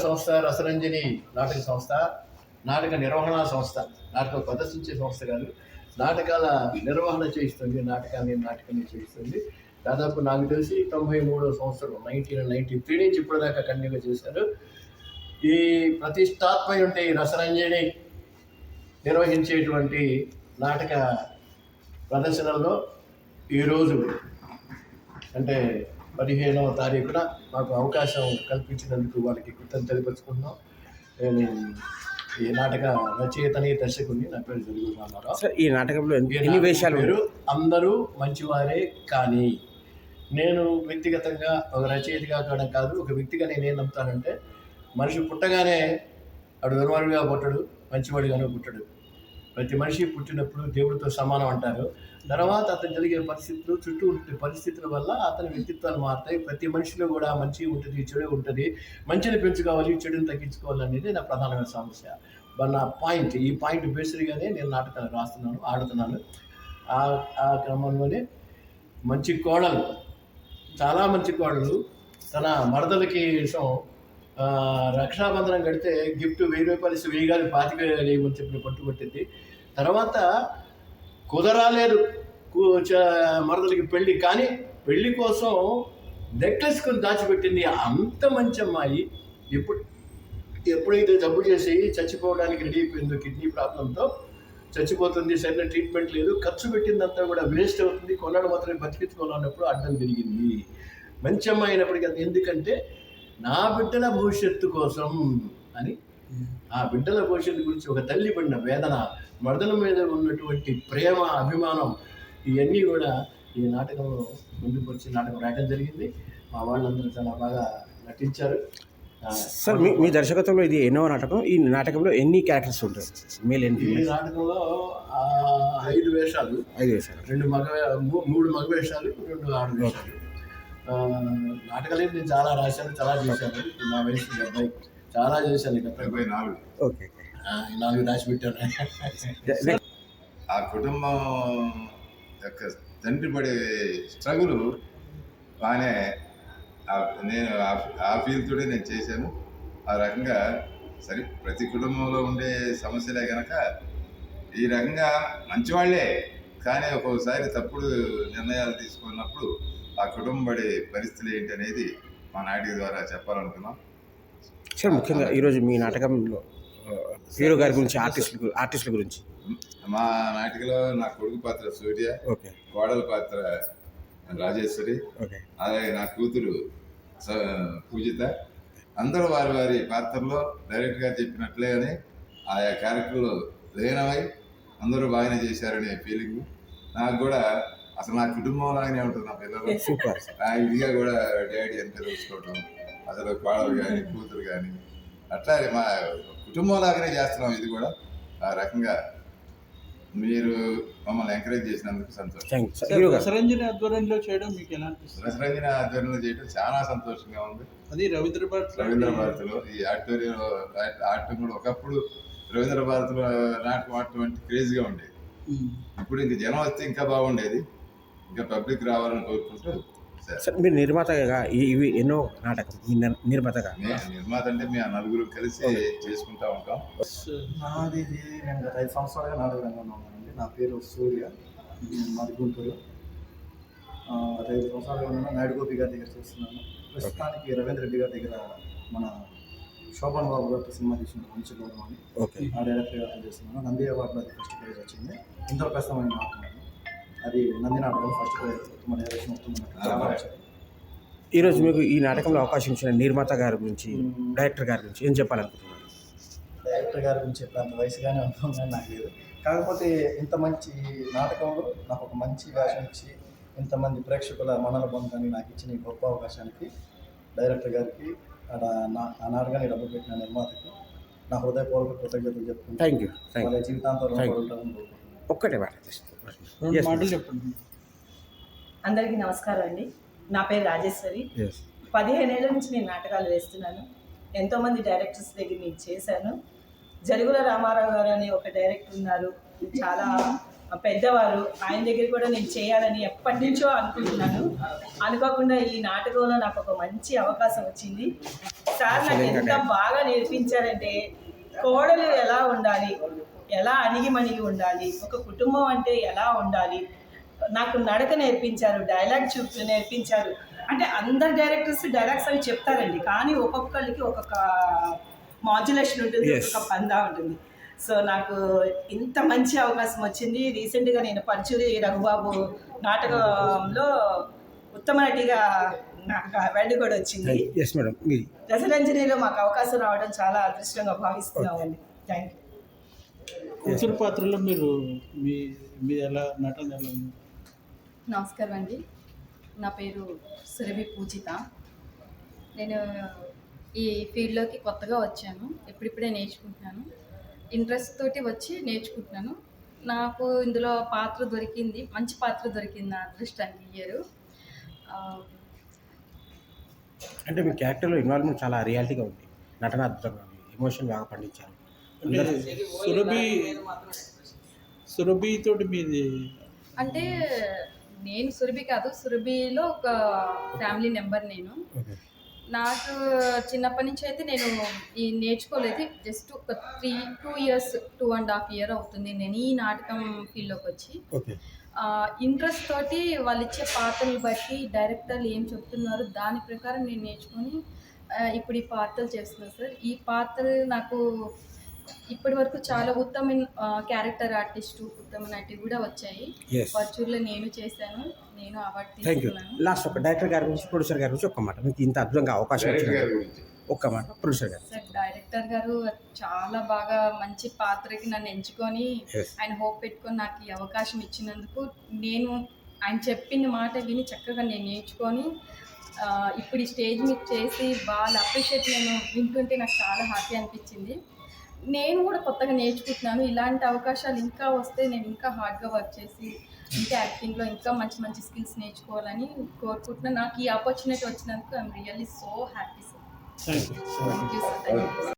సంస్థ రసరంజని నాటక సంస్థ, నాటక నిర్వహణ సంస్థ. నాటకం ప్రదర్శించే సంస్థ కాదు, నాటకాల నిర్వహణ చేయిస్తుంది, నాటకాన్ని చేయిస్తుంది. దాదాపు నాకు తెలిసి 93వ సంవత్సరం 1993 నుంచి ఇప్పటిదాకా కంటిన్యూగా చేశారు. ఈ ప్రతిష్టాత్మక ఈ రసరంజని నిర్వహించేటువంటి నాటక ప్రదర్శనల్లో ఈరోజు అంటే 15వ తారీఖున మాకు అవకాశం కల్పించినందుకు వాళ్ళకి కృతజ్ఞతలు తెలియపరుచుకుంటున్నాం. నేను ఈ నాటక రచయితని, దర్శకుని. నా పేరు జలుగు రామారావు. ఈ నాటకంలో ఎన్ని వేషాలు? అందరూ మంచివారే, కానీ నేను వ్యక్తిగతంగా ఒక రచయితగా కావడం కాదు, ఒక వ్యక్తిగా నేనేం నమ్ముతానంటే, మనిషి పుట్టగానే వాడు దుర్మార్గుడిగా పుట్టడు, మంచివాడిగానే పుట్టడు. ప్రతి మనిషి పుట్టినప్పుడు దేవుడితో సమానం అంటారు. తర్వాత అతను జరిగే పరిస్థితులు, చుట్టూ ఉండే పరిస్థితుల వల్ల అతని వ్యక్తిత్వాలు మారుతాయి. ప్రతి మనిషిలో కూడా మంచి ఉంటుంది, చెడు ఉంటుంది. మంచిని పెంచుకోవాలి, చెడుని తగ్గించుకోవాలి అనేది నా ప్రధానమైన సమస్య. నా పాయింట్, ఈ పాయింట్ బేస్డ్గానే నేను నాటకాలు రాస్తున్నాను, ఆడుతున్నాను. ఆ క్రమంలోనే మంచి కోడలు, చాలా మంచి కోడలు తన మరదలకి రక్షాబంధనం కడితే గిఫ్ట్ 1000 రూపాయలు 1000 కాదు 25,000 వేయమని చెప్పిన పట్టుబట్టింది. తర్వాత కుదరాలేదు మరదలకి పెళ్ళి, కానీ పెళ్లి కోసం నెక్లెస్ కొని దాచిపెట్టింది. అంత మంచి అమ్మాయి ఎప్పుడైతే జబ్బు చేసి చచ్చిపోవడానికి రెడీ అయిపోయిందో, కిడ్నీ ప్రాబ్లంతో చచ్చిపోతుంది, సరైన ట్రీట్మెంట్ లేదు, ఖర్చు పెట్టిందంతా కూడా వేస్ట్ అవుతుంది, కొన్నాడు మాత్రమే బతికించుకోవాలన్నప్పుడు అడ్డం తిరిగింది. మంచి అమ్మాయి అయినప్పటికీ అది ఎందుకంటే నా బిడ్డల భవిష్యత్తు కోసం అని, ఆ బిడ్డల భవిష్యత్తు గురించి ఒక తల్లి పడిన వేదన, మరదల మీద ఉన్నటువంటి ప్రేమ, అభిమానం, ఇవన్నీ కూడా ఈ నాటకంలో ముందుకు వచ్చి నాటకం రాయడం జరిగింది. మా వాళ్ళందరూ చాలా బాగా నటించారు. సార్ మీ దర్శకత్వంలో ఇది ఎన్నో నాటకం? ఈ నాటకంలో ఎన్ని క్యారెక్టర్స్ ఉంటాయి? ఈ నాటకంలో 5 వేషాలు, 3 మగ వేషాలు, 2 ఆడ వేషాలు. నాటకాలు నేను చాలా రాశాను, చాలా చేశాను. నా వయసు 70, చాలా చేశాను. 74. ఓకే, 4 రాసి పెట్టాను. ఆ కుటుంబం యొక్క తండ్రి పడే స్ట్రగుల్ బాగానే నేను ఆ ఫీల్తోనే నేను చేశాను. ఆ రకంగా సరే, ప్రతి కుటుంబంలో ఉండే సమస్యలే కనుక ఈ రకంగా మంచివాళ్లే, కానీ ఒక్కొక్కసారి తప్పుడు నిర్ణయాలు తీసుకున్నప్పుడు ఆ కుటుంబం పడే పరిస్థితులు ఏంటి అనేది మా నాటక ద్వారా చెప్పాలనుకున్నాం. సార్ ముఖ్యంగా ఈరోజు మీ నాటకంలో హీరో గారి గురించి, ఆర్టిస్టుల గురించి. మా నాటికలో నా కొడుకు పాత్ర సూర్య, కోడల పాత్ర రాజేశ్వరి, అలాగే నా కూతురు పూజిత. అందరూ వారి వారి పాత్రలో డైరెక్ట్గా చెప్పినట్లేగానే ఆయా క్యారెక్టర్లు లీనమై అందరూ బాగానే చేశారనే ఫీలింగ్ నాకు కూడా. అసలు నా కుటుంబం లాగానే ఉంటుంది. నా పిల్లలు ఇదిగా కూడా డాడీ అని తెలుసుకోవడం, అసలు కోడలు కానీ కూతురు కానీ అట్లా మా కుటుంబం లాగానే చేస్తున్నాం. ఇది కూడా ఆ రకంగా మీరు మమ్మల్ని ఎంకరేజ్ చేసినందుకు సంతోషం. రసరంజని ఆధ్వర్యంలో చేయడం మీకు ఎలా అనిపిస్తుంది? రసరంజని ఆధ్వర్యంలో చేయడం చాలా సంతోషంగా ఉంది. అది రవీంద్ర భారతిలో ఈ ఆడిటోరియంలో ఆడటం కూడా ఒకప్పుడు రవీంద్ర భారతిలో నాటకం ఆడటం అంటే క్రేజీగా ఉండేది. ఇప్పుడు ఇంక జనం వస్తే ఇంకా బాగుండేది, ఇంకా పబ్లిక్ రావాలని కోరుకుంటూ. మీరు నిర్మాతగా ఇవి ఎన్నో నాటకం, నిర్మాత అంటే మేము 4 కలిసి చేసుకుంటా ఉంటాం. నాది నేను గత 5 సంవత్సరాలుగా నాటక రంగంలో ఉన్నానండి. నా పేరు సూర్య, మాది గుంటూరు. గత 5 సంవత్సరాలుగా ఉన్నాను. నాయుడు గోపి గారి దగ్గర చేస్తున్నాను. ప్రస్తుతానికి రవీంద్ర రెడ్డి గారి దగ్గర మన శోభన్ బాబు గారి సినిమా తీసిన మంచి గౌరవం అని ఆ డైరెక్టర్ గారు చేస్తున్నాను. నంది అవార్డులో అది ఫస్ట్ ప్రైజ్ వచ్చింది. ఇంద్రప్రస్థమైన నాటకం అది నంది నాటకం ఫస్ట్ ప్రైజ్ మన డైరెక్షన్ వస్తుంది. ఈరోజు మీకు ఈ నాటకంలో అవకాశం ఇచ్చిన నిర్మాత గారి గురించి, డైరెక్టర్ గారి గురించి ఏం చెప్పాలనుకుంటున్నారు? డైరెక్టర్ గారి గురించి చెప్పేంత వయసుగానే అనుభవం కానీ నాకు లేదు. కాకపోతే ఇంత మంచి నాటకంలో నాకు ఒక మంచి వేషం ఇచ్చి ఇంతమంది ప్రేక్షకుల మనల పొందని నాకు ఇచ్చిన ఈ గొప్ప అవకాశానికి డైరెక్టర్ గారికి, ఆ నాటకాన్ని డబ్బు పెట్టిన నిర్మాతకి నా హృదయపూర్వక కృతజ్ఞతలు చెప్తున్నాను. Thank you. వాళ్ళ జీవితాంతం ఒక్కటే మాటలు చెప్పండి. అందరికీ నమస్కారం అండి. నా పేరు రాజేశ్వరి. 15 ఏళ్ళ నుంచి నేను నాటకాలు వేస్తున్నాను. ఎంతోమంది డైరెక్టర్స్ దగ్గర నేను చేశాను. జలుగుల రామారావు గారు అనే ఒక డైరెక్టర్ ఉన్నారు, చాలా పెద్దవారు. ఆయన దగ్గర కూడా నేను చేయాలని ఎప్పటి నుంచో అనుకుంటున్నాను. అనుకోకుండా ఈ నాటకంలో నాకు ఒక మంచి అవకాశం వచ్చింది. సార్ నాకు ఎంత బాగా నేర్పించారంటే కోడలు ఎలా ఉండాలి, ఎలా అణిగిమణిగి ఉండాలి, ఒక కుటుంబం అంటే ఎలా ఉండాలి, నాకు నడక నేర్పించారు, డైలాగ్ నేర్పించారు. అంటే అందరు డైరెక్టర్స్ డైలాగ్స్ అవి చెప్తారండి, కానీ ఒక్కొక్కరికి ఒక్కొక్క మాడ్యులేషన్ ఉంటుంది, ఒక్కొక్క పందా ఉంటుంది. సో నాకు ఇంత మంచి అవకాశం వచ్చింది. రీసెంట్గా నేను పరుచూరి రఘుబాబు నాటకంలో ఉత్తమ నటిగా నాకు అవార్డు కూడా వచ్చింది. రసరంజనిలో మాకు అవకాశం రావడం చాలా అదృష్టంగా భావిస్తున్నామండి. Thank you. కూతురు పాత్రలో మీరు మీ ఎలా నటన ఎలా ఉంది? నమస్కారం అండి, నా పేరు సురభి పూజిత. నేను ఈ ఫీల్డ్లోకి కొత్తగా వచ్చాను, ఇప్పుడిప్పుడే నేర్చుకుంటున్నాను. ఇంట్రెస్ట్ తోటి వచ్చి నేర్చుకుంటున్నాను. నాకు ఇందులో పాత్ర దొరికింది, మంచి పాత్ర దొరికింది నా అదృష్టానికి ఇయర్. అంటే మీ క్యారెక్టర్లో ఇన్వాల్వ్మెంట్ చాలా రియాలిటీగా ఉంది, నటన అద్భుతంగా ఉంది, ఎమోషన్ బాగా పండించారు. సురభి తోటి మీది అంటే నేను సురభి కాదు, సురభిలో ఒక ఫ్యామిలీ మెంబర్. నేను నాకు చిన్నప్పటి నుంచి అయితే నేను ఈ నేర్చుకోలేదు. జస్ట్ ఒక 2 years 2.5 years అవుతుంది నేను ఈ నాటకం ఫీల్డ్లోకి వచ్చి. ఇంట్రెస్ట్ తోటి వాళ్ళు ఇచ్చే పాత్రలు బట్టి డైరెక్టర్లు ఏం చెప్తున్నారు దాని ప్రకారం నేను నేర్చుకొని ఇప్పుడు ఈ పాత్రలు చేస్తున్నాను సార్. ఈ పాత్ర నాకు ఇప్పటి వరకు చాలా ఉత్తమ క్యారెక్టర్ ఆర్టిస్టు, ఉత్తమ నటి కూడా వచ్చాయి. పర్చూర్లో నేను చేశాను, నేను అవార్డు తీసుకున్నాను. లాస్ట్ ఒక డైరెక్టర్ గారి గురించి, ప్రొడ్యూసర్ గారి గురించి ఒక్క మాట, మీకు ఇంత అద్భుతంగా అవకాశం ఒక్క మాట ప్రొడ్యూసర్ గారు. సార్ డైరెక్టర్ గారు చాలా బాగా మంచి పాత్రకి నన్ను ఎంచుకొని ఆయన హోప్ పెట్టుకొని నాకు ఈ అవకాశం ఇచ్చినందుకు, నేను ఆయన చెప్పిన మాట విని చక్కగా నేను నేర్చుకొని ఇప్పుడు ఈ స్టేజ్ మీద చేసి వాళ్ళు అప్రిషియేట్ నేను వింటుంటే నాకు చాలా హ్యాపీ అనిపించింది. నేను కూడా కొత్తగా నేర్చుకుంటున్నాను. ఇలాంటి అవకాశాలు ఇంకా వస్తే నేను ఇంకా హార్డ్గా వర్క్ చేసి ఇంకా యాక్టింగ్లో ఇంకా మంచి మంచి స్కిల్స్ నేర్చుకోవాలని కోరుకుంటున్నాను. నాకు ఈ ఆపర్చునిటీ వచ్చినందుకు I'm really so happy sir. Thank you sir.